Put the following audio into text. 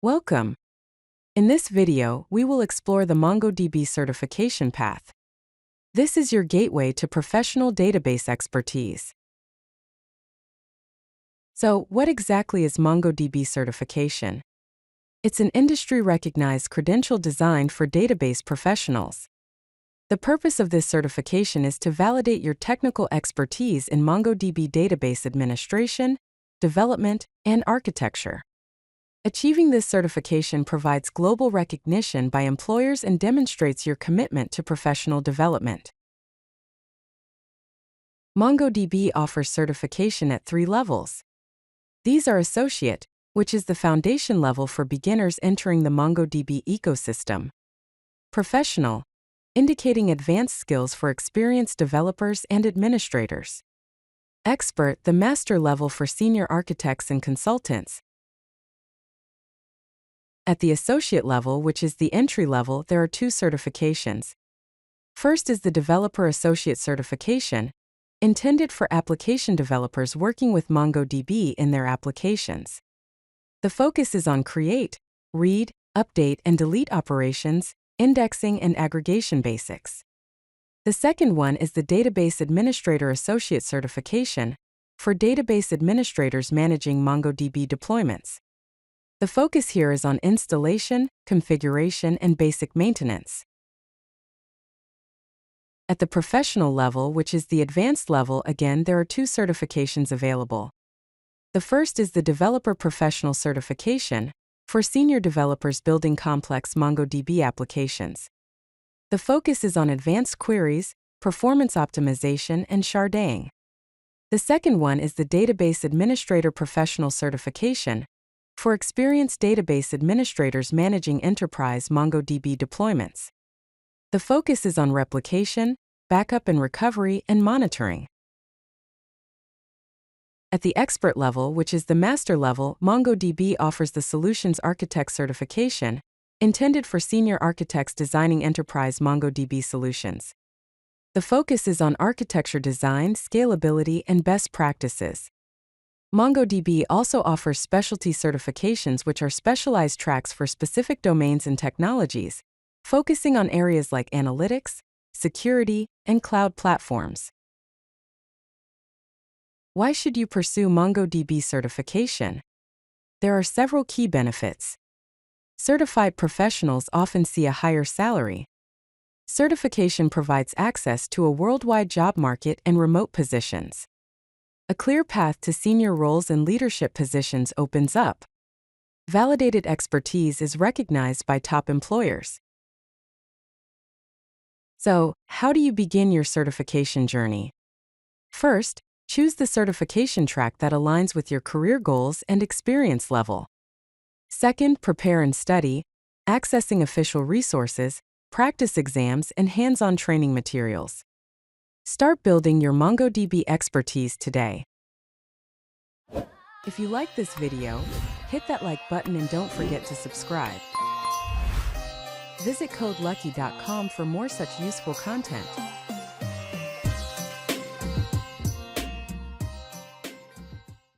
Welcome! In this video, we will explore the MongoDB certification path. This is your gateway to professional database expertise. So, what exactly is MongoDB certification? It's an industry-recognized credential designed for database professionals. The purpose of this certification is to validate your technical expertise in MongoDB database administration, development, and architecture. Achieving this certification provides global recognition by employers and demonstrates your commitment to professional development. MongoDB offers certification at 3 levels. These are Associate, which is the foundation level for beginners entering the MongoDB ecosystem. Professional, indicating advanced skills for experienced developers and administrators. Expert, the master level for senior architects and consultants. At the associate level, which is the entry level, there are 2 certifications. First is the Developer Associate Certification, intended for application developers working with MongoDB in their applications. The focus is on create, read, update, and delete operations, indexing, and aggregation basics. The second one is the Database Administrator Associate Certification, for database administrators managing MongoDB deployments. The focus here is on installation, configuration, and basic maintenance. At the professional level, which is the advanced level, again, there are 2 certifications available. The first is the Developer Professional Certification, for senior developers building complex MongoDB applications. The focus is on advanced queries, performance optimization, and sharding. The second one is the Database Administrator Professional Certification, for experienced database administrators managing enterprise MongoDB deployments. The focus is on replication, backup and recovery, and monitoring. At the expert level, which is the master level, MongoDB offers the Solutions Architect Certification, intended for senior architects designing enterprise MongoDB solutions. The focus is on architecture design, scalability, and best practices. MongoDB also offers specialty certifications, which are specialized tracks for specific domains and technologies, focusing on areas like analytics, security, and cloud platforms. Why should you pursue MongoDB certification? There are several key benefits. Certified professionals often see a higher salary. Certification provides access to a worldwide job market and remote positions. A clear path to senior roles and leadership positions opens up. Validated expertise is recognized by top employers. So, how do you begin your certification journey? First, choose the certification track that aligns with your career goals and experience level. Second, prepare and study, accessing official resources, practice exams, and hands-on training materials. Start building your MongoDB expertise today. If you like this video, hit that like button and don't forget to subscribe. Visit CodeLucky.com for more such useful content.